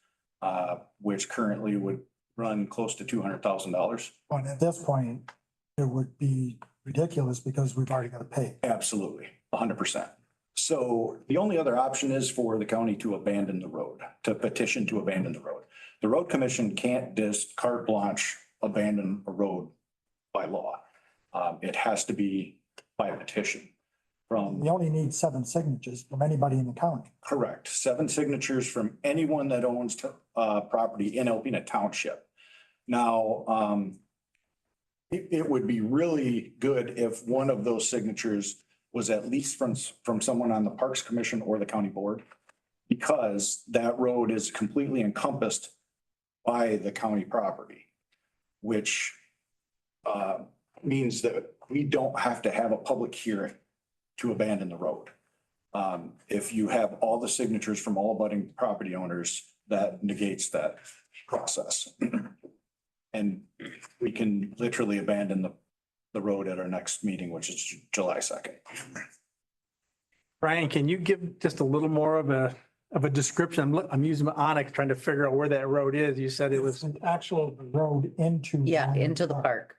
which currently would run close to $200,000. But at this point, it would be ridiculous because we've already got to pay. Absolutely, 100%. So the only other option is for the county to abandon the road, to petition to abandon the road. The road commission can't just carte blanche abandon a road by law. It has to be by petition from. We only need 7 signatures from anybody in the county. Correct. 7 signatures from anyone that owns property in Alpena Township. Now, it would be really good if one of those signatures was at least from someone on the Parks Commission or the county board, because that road is completely encompassed by the county property, which means that we don't have to have a public hearing to abandon the road. If you have all the signatures from all abutting property owners, that negates that process. And we can literally abandon the road at our next meeting, which is July 2nd. Brian, can you give just a little more of a description? I'm using my Onyx trying to figure out where that road is. You said it was an actual road into. Yeah, into the park.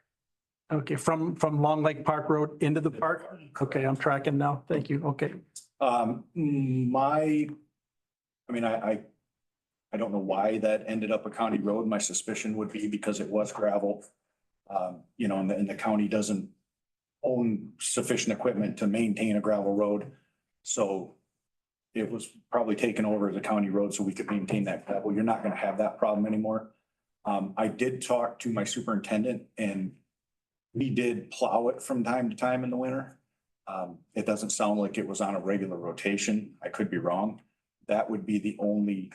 okay, from Long Lake Park Road into the park? Okay, I'm tracking now. Thank you. Okay. I don't know why that ended up a county road. My suspicion would be because it was gravel. And the county doesn't own sufficient equipment to maintain a gravel road. So it was probably taken over as a county road so we could maintain that gravel. You're not going to have that problem anymore. I did talk to my superintendent and we did plow it from time to time in the winter. It doesn't sound like it was on a regular rotation. I could be wrong. That would be the only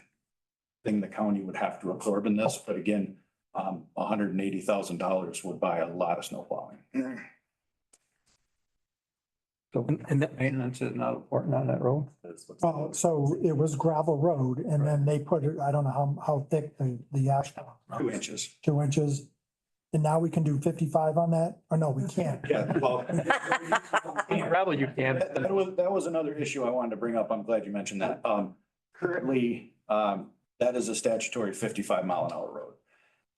thing the county would have to absorb in this. But again, $180,000 would buy a lot of snow plowing. So, and that maintenance is not important on that road? Well, so it was gravel road and then they put it, I don't know how thick the asphalt. 2 inches. 2 inches. And now we can do 55 on that? Or no, we can't. Yeah, well, Gravel you can. that was another issue I wanted to bring up. I'm glad you mentioned that. Currently, that is a statutory 55-mile-an-hour road.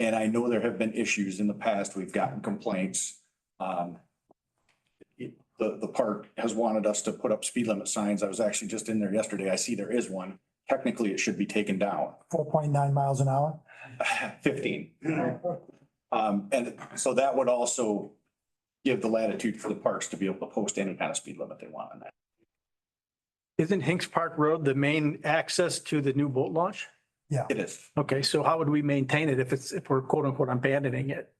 And I know there have been issues in the past. We've gotten complaints. The park has wanted us to put up speed limit signs. I was actually just in there yesterday. I see there is one. Technically, it should be taken down. 4.9 miles an hour? 15. And so that would also give the latitude for the parks to be able to post any kind of speed limit they want on that. Isn't Hinks Park Road the main access to the new boat launch? Yeah. It is. Okay, so how would we maintain it if we're quote unquote abandoning it?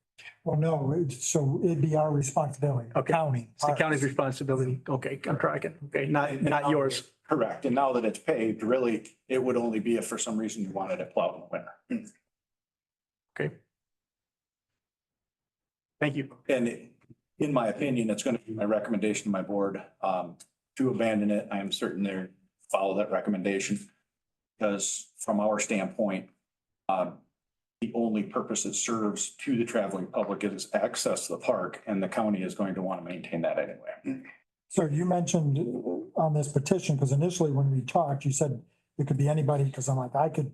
Well, no, so it'd be our responsibility, Okay. county. It's the county's responsibility. Okay, I'm tracking. Okay, not yours. Correct. And now that it's paved, really, it would only be if for some reason you wanted it plowed in the winter. Okay. Thank you. And in my opinion, it's going to be my recommendation to my board to abandon it. I am certain they follow that recommendation. Because from our standpoint, the only purpose it serves to the traveling public is access to the park, and the county is going to want to maintain that anyway. So you mentioned on this petition, because initially when we talked, you said it could be anybody, because I'm like, I could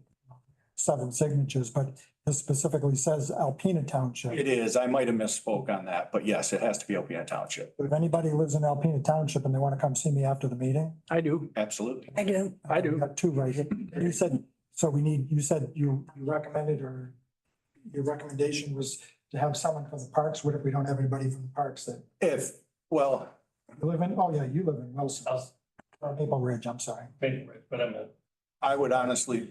7 signatures, but this specifically says Alpena Township. It is. I might have misspoke on that, but yes, it has to be Alpena Township. But if anybody lives in Alpena Township and they want to come see me after the meeting. I do. Absolutely. I do. I do. We got 2 right here. You said, so we need, you said you recommended, or your recommendation was to have someone from the parks. What if we don't have anybody from the parks that Well, you live in? Oh, yeah, you live in Wilson. Maple Ridge, I'm sorry. But I would honestly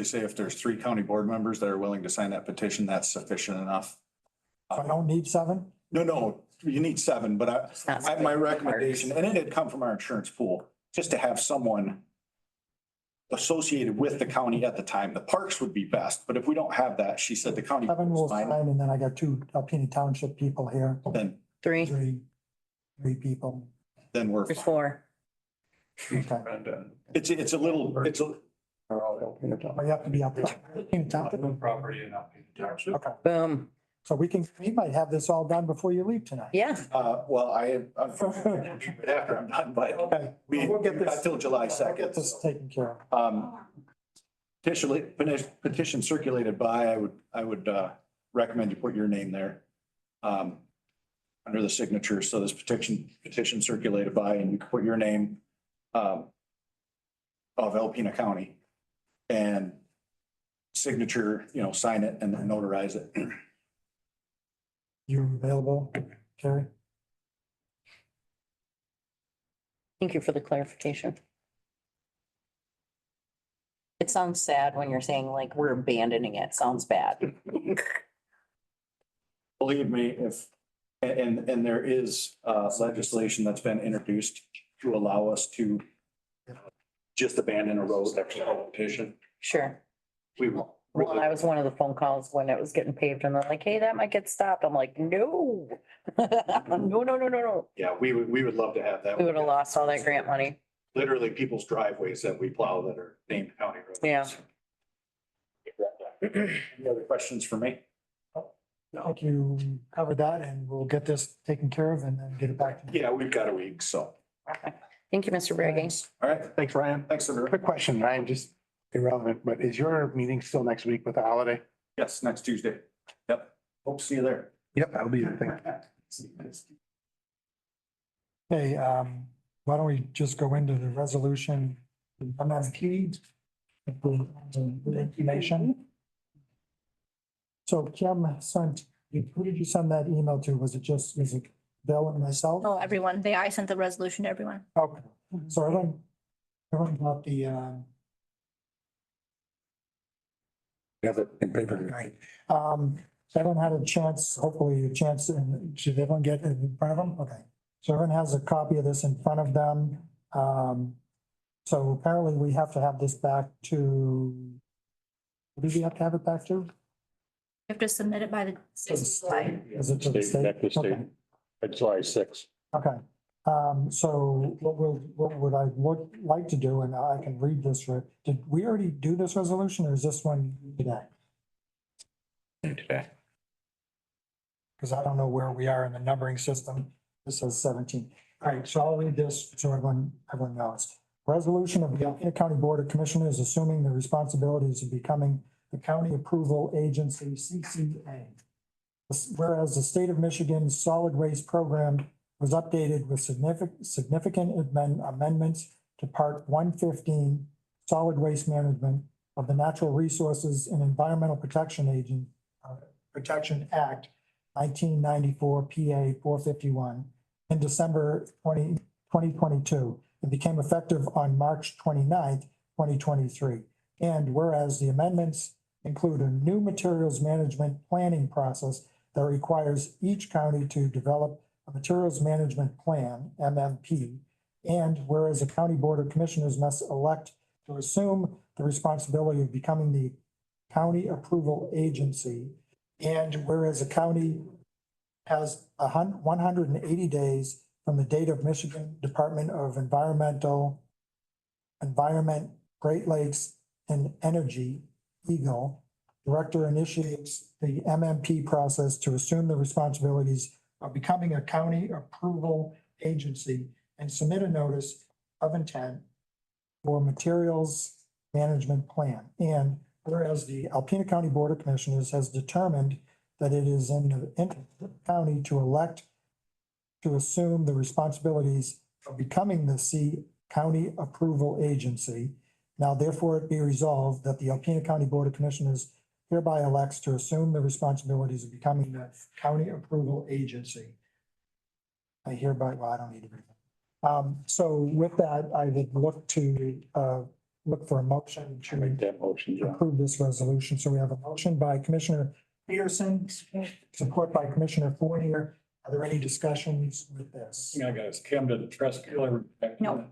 say if there's 3 county board members that are willing to sign that petition, that's sufficient enough. So I don't need 7? No, you need 7, but my recommendation, and it had come from our insurance pool, just to have someone associated with the county at the time. The parks would be best, but if we don't have that, she said the county. 7 will sign, and then I got 2 Alpena Township people here. Then 3, 3 people. then we're. there's 4. Okay. It's a little, Well, you have to be up. Alpena Township. Property in Alpena Township. Okay, Boom. so we might have this all done before you leave tonight. Yeah. well, after I'm done, but Okay, we'll get this. till July We'll get 2nd. this taken care of. Petition circulated by, I would recommend you put your name there. Under the signature, so this petition circulated by, and you can put your name of Alpena County. And signature, sign it and then notarize it. You available, Carrie? Thank you for the clarification. It sounds sad when you're saying like we're abandoning it. Sounds bad. Believe me, and there is legislation that's been introduced to allow us to just abandon a road after a petition. Sure. We will. Well, I was one of the phone calls when it was getting paved and they're like, hey, that might get stopped. I'm like, no. No. Yeah, we would love to have that. We would have lost all that grant money. Literally people's driveways that we plow that are named county roads. Yeah. Any other questions for me? I think you covered that, and we'll get this taken care of and then get it back to you. Yeah, we've got a week, so. Thank you, Mr. Bragg. All right, Thanks, Ryan. thanks, everyone. Quick question, Ryan, just irrelevant, but is your meeting still next week with the holiday? Yes, next Tuesday. Yep. Hope to see you there. Yep, I'll be there. Thank you. Okay, why don't we just go into the resolution, MMP, the information. So Kim sent, who did you send that email to? Was it Bill and myself? Oh, everyone. I sent the resolution to everyone. Okay, so everyone got the, Have it in paper. right. Everyone had a chance, hopefully a chance, and should everyone get it in front of them? Okay. So everyone has a copy of this in front of them. So apparently we have to have this back to Do we have to have it back to? You have to submit it by the 6th of July. Is it to the State, back state? to state, Okay. by July 6th. Okay, so what would I like to do, and I can read this, did we already do this resolution or is this one today? Today. Because I don't know where we are in the numbering system. This says 17. All right, so I'll read this so everyone knows. Resolution of the Alpena County Board of Commissioners assuming the responsibilities of becoming the county approval agency, CCA. Whereas the state of Michigan's solid waste program was updated with significant amendments to Part 115, Solid Waste Management of the Natural Resources and Environmental Protection Act, 1994 PA 451, in December 2022. It became effective on March 29th, 2023. And whereas the amendments include a new materials management planning process that requires each county to develop a materials management plan, MMP, and whereas the county board of commissioners must elect to assume the responsibility of becoming the county approval agency, and whereas the county has 180 days from the date of Michigan Department of Environment, Great Lakes and Energy, EGLE, director initiates the MMP process to assume the responsibilities of becoming a county approval agency and submit a notice of intent for materials management plan. And whereas the Alpena County Board of Commissioners has determined that it is in the interest of the county to elect to assume the responsibilities of becoming the county approval agency. Now therefore it be resolved that the Alpena County Board of Commissioners hereby elects to assume the responsibilities of becoming the county approval agency. I hereby, well, I don't need to read that. So with that, I would look for a motion to Make that motion, John. approve this resolution. So we have a motion by Commissioner Peterson, support by Commissioner Fournier. Are there any discussions with this? I got is Kim did the trust killer. No,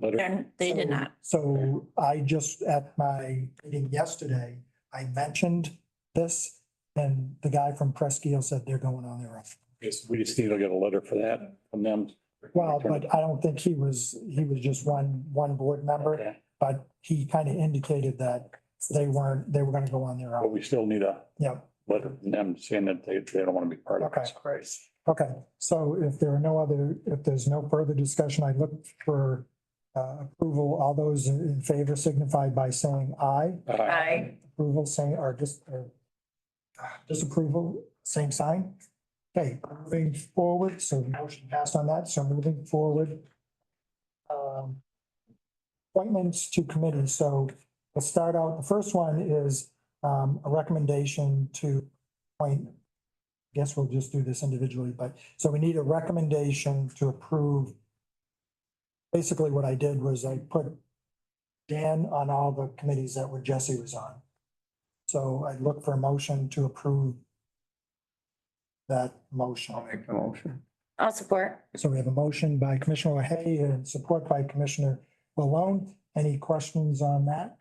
they did not. So I just, at my meeting yesterday, I mentioned this, and the guy from Presque said they're going on their own. Yes, we just need to get a letter for that from them. Well, but I don't think he was just one board member, Okay. but he kind of indicated that they were gonna go on their But own. we still need a Yeah, letter from them saying that they don't want to be part of okay. it. Okay, so if there's no further discussion, I look for approval. All those in favor signify by saying aye. Aye. Approval saying, or disapproval, same sign. Okay, moving forward, so the motion passed on that, so moving forward. Appointments to committees, so we'll start out, the first one is a recommendation to appoint. Guess we'll just do this individually, but, so we need a recommendation to approve. Basically, what I did was I put Dan on all the committees that were Jesse was on. So I'd look for a motion to approve that motion. I'll make the motion. I'll support. So we have a motion by Commissioner Hay and support by Commissioner Malone. Any questions on that?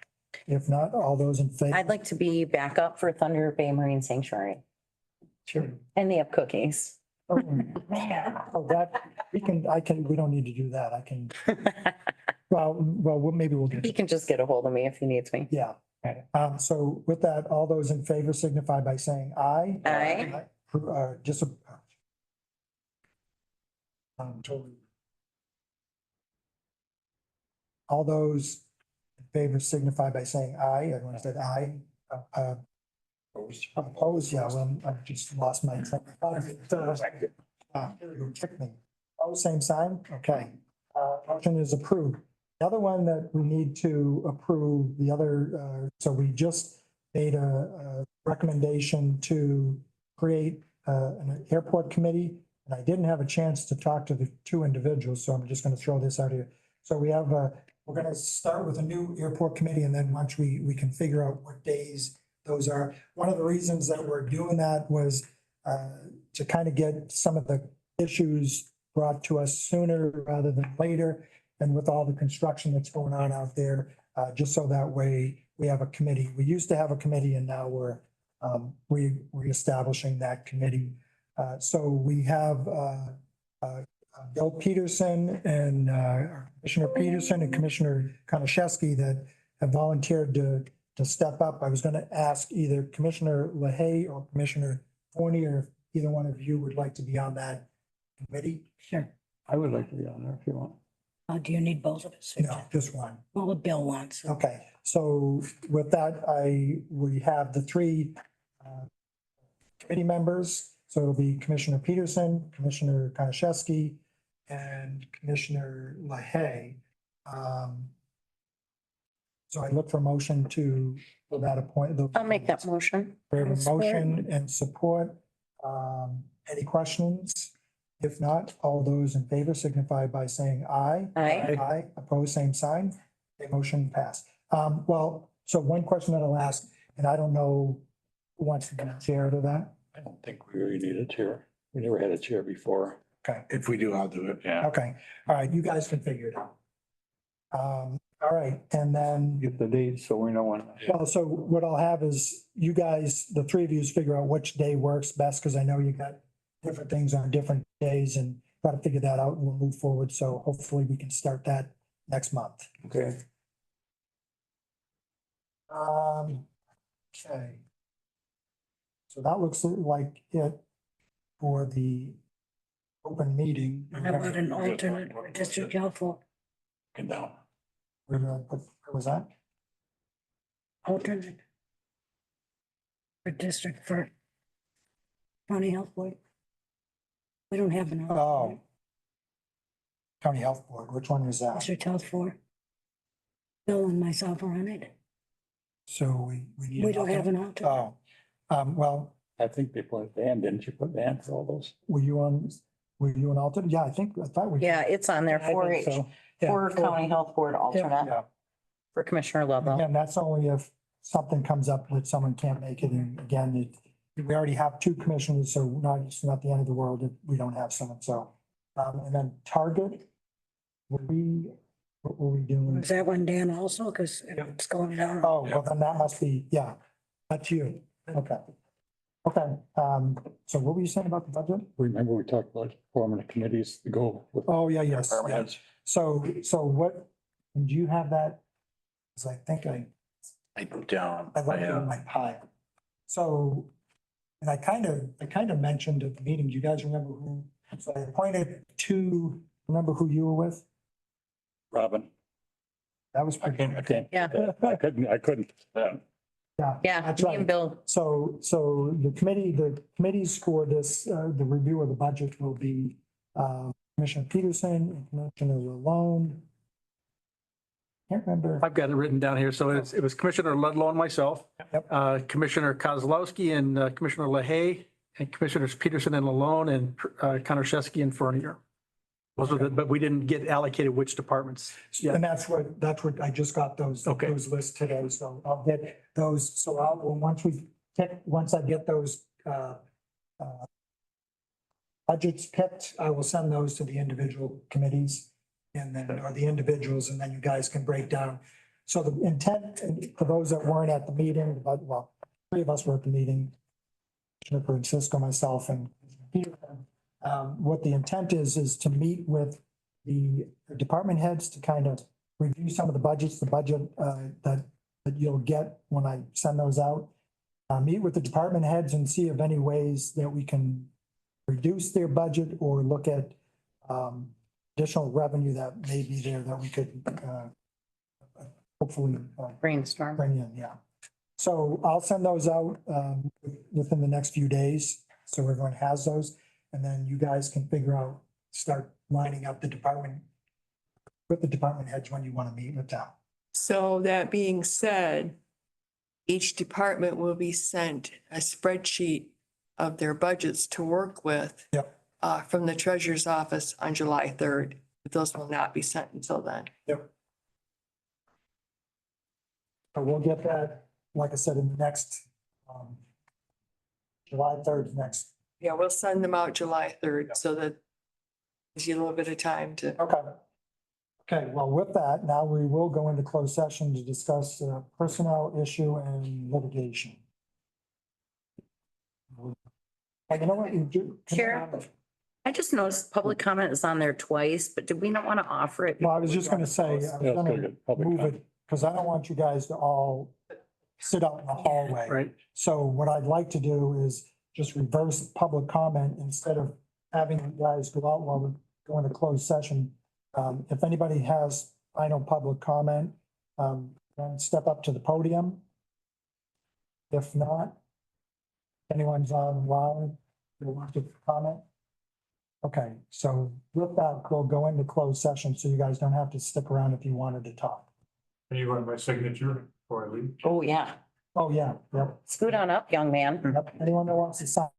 If not, all those in favor? I'd like to be backup for Thunder Bay Marine Sanctuary, Sure. and they have cookies. Oh, that, we don't need to do that. I can, maybe we'll get. He can just get a hold of me if he needs me. Yeah. So with that, all those in favor signify by saying aye. Aye. Just. All those in favor signify by saying aye. Everyone said aye. Opposed, yeah, well, I just lost my. Kick me. Oh, same sign, okay. Motion is approved. The other one that we need to approve, so we just made a recommendation to create an airport committee. And I didn't have a chance to talk to the two individuals, so I'm just gonna throw this out here. So we have, we're gonna start with a new airport committee, and then once we can figure out what days those are. One of the reasons that we're doing that was to kind of get some of the issues brought to us sooner rather than later. And with all the construction that's going on out there, just so that way we have a committee. We used to have a committee and now we're reestablishing that committee. So we have Bill Peterson and Commissioner Peterson and Commissioner Konashevsky that have volunteered to step up. I was going to ask either Commissioner LaHaye or Commissioner Forney, or if either one of you would like to be on that committee. Sure. I would like to be on there if you want. Do you need both of us? No, just one. Well, what Bill wants. Okay, so with that, we have the three committee members. So it'll be Commissioner Peterson, Commissioner Konashevsky, and Commissioner LaHaye. So I look for motion for that appointment. I'll make that motion. We have a motion and support. Any questions? If not, all those in favor signify by saying aye. Aye. Aye, opposed, same sign. The motion passed. Well, so one question that I'll ask, and I don't know who wants to be chair to that. I don't think we really need a chair. We never had a chair before. Okay, If we do, I'll do it. Yeah. okay. All right, you guys can figure it out. All right, and then, Get the dates so we know when. well, so what I'll have is you guys, the three of you figure out which day works best, because I know you got different things on different days and try to figure that out and we'll move forward. So hopefully we can start that next month. Okay. Okay. So that looks like it for the open meeting. How about an alternate for district helpful? Get down. Where did I put, where was that? Alternate. For district for county health board. We don't have an alternate. Oh. County Health Board, which one was that? District health for. Bill and myself are on it. So we need. We don't have an alternate. Oh, well, I think they put Dan, didn't you put Dan for all those? were you an alternate? Yeah, I thought we. Yeah, it's on there I for think so. Yeah, for County Health Board alternate Yeah, for Commissioner Ludlow. again, that's only if something comes up that someone can't make it. And again, we already have two commissioners, so it's not the end of the world if we don't have someone, so. And then Target, what were we doing? Is that one Dan also? Because it's going down. Oh, well, then that must be, yeah, that's you. Okay. Okay, so what were you saying about the budget? Remember we talked about forming the committees to go with. Oh, yeah, yes. department Yeah. heads? So what, do you have that? Cause I think I don't. left it in my pile. So, and I kind of mentioned at the meeting, do you guys remember who? So I appointed two, remember who you were with? Robin. That was I pretty. can't. Yeah. I couldn't. Yeah, That's me right. and Bill. So the committees for this, the review of the budget will be Commissioner Peterson and Commissioner Malone. Can't remember. I've got it written down here. So it was Commissioner Ludlow and myself. Yep. Commissioner Kozlowski and Commissioner LaHaye and Commissioners Peterson and Malone and Konashevsky and Fournier. Those are but we didn't get allocated which departments. Yeah. And that's what I just got those lists today. So I'll get those. So once I get those budgets picked, I will send those to the individual committees and then, or the individuals, and then you guys can break down. So the intent, for those that weren't at the meeting, but well, three of us were at the meeting, Commissioner Francisco, myself, and Peter. What the intent is to meet with the department heads to kind of review some of the budgets, that you'll get when I send those out. Meet with the department heads and see if any ways that we can reduce their budget or look at additional revenue that may be there that we could hopefully Brainstorm. bring in, yeah. So I'll send those out within the next few days, so everyone has those. And then you guys can start lining up the department heads when you want to meet with them. So that being said, each department will be sent a spreadsheet of their budgets to work with. Yep. From the treasurer's office on July 3rd. Those will not be sent until then. Yep. So we'll get that, like I said, in the next, July 3rd next. Yeah, we'll send them out July 3rd so that gives you a little bit of time to. Okay. Okay, well, with that, now we will go into closed session to discuss personnel issue and litigation. You know what you do? Chair? I just noticed public comment is on there twice, but did we not want to offer it? Well, I was just gonna say, I was Yeah, let's go gonna get public move comment. it, because I don't want you guys to all sit out in the hallway. Right. So what I'd like to do is just reverse public comment instead of having you guys go out while we're going to closed session. If anybody has final public comment, then step up to the podium. If not, anyone's online, they want to comment? Okay, so with that, we'll go into closed session, so you guys don't have to stick around if you wanted to talk. Can you run my signature before I leave? Oh, yeah. Oh, yeah, yep, Scoot on up, young man. yep. Anyone that wants to sign.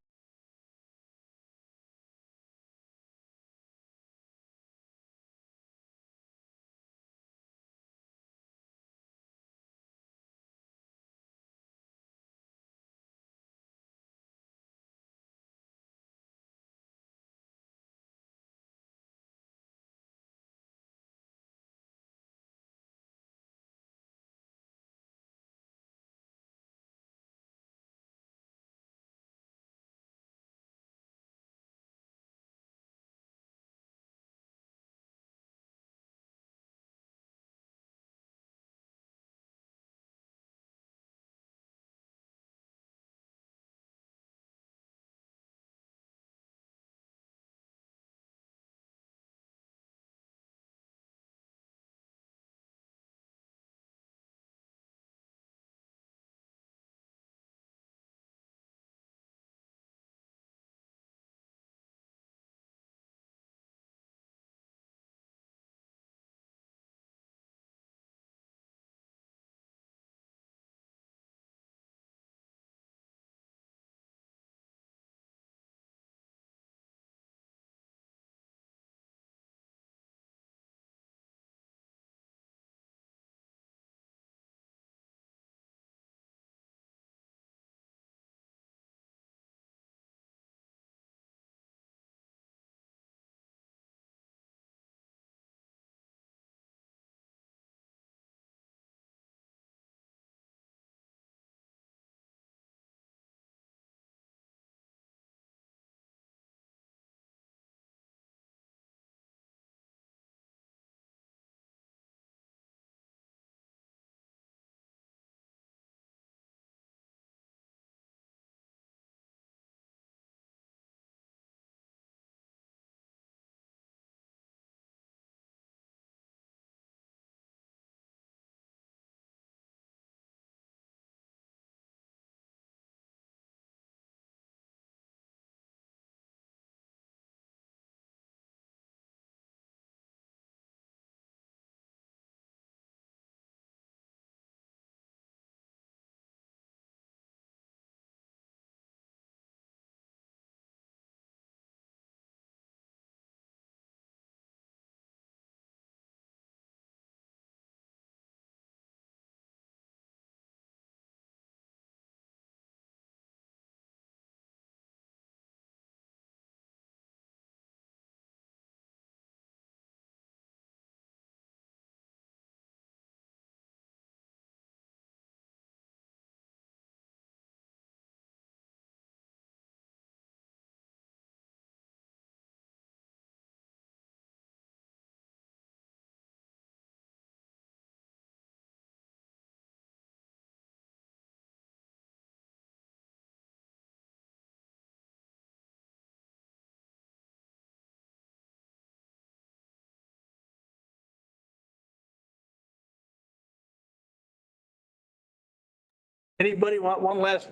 Anybody want one last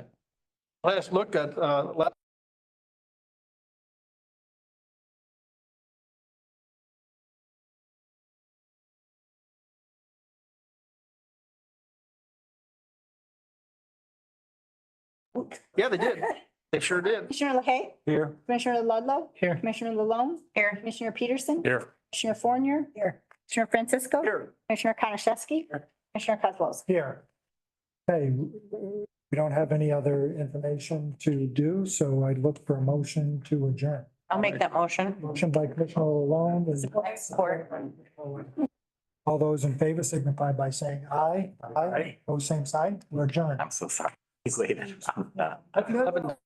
look at, yeah, they did. They sure did. Commissioner LaHaye, Here. Commissioner Ludlow, Here. Commissioner Lalonde, Here. Commissioner Peterson, Here. Commissioner Fournier, Commissioner Francisco, Here. Commissioner Konashevsky, Commissioner Kozlowski. Here. Okay, we don't have any other information to do, so I'd look for a motion to adjourn. I'll make that motion. Motion by Commissioner Lalonde and Support. All those in favor signify by saying aye. Aye. Pose same sign. We're adjourned. I'm so sorry. He's late. I've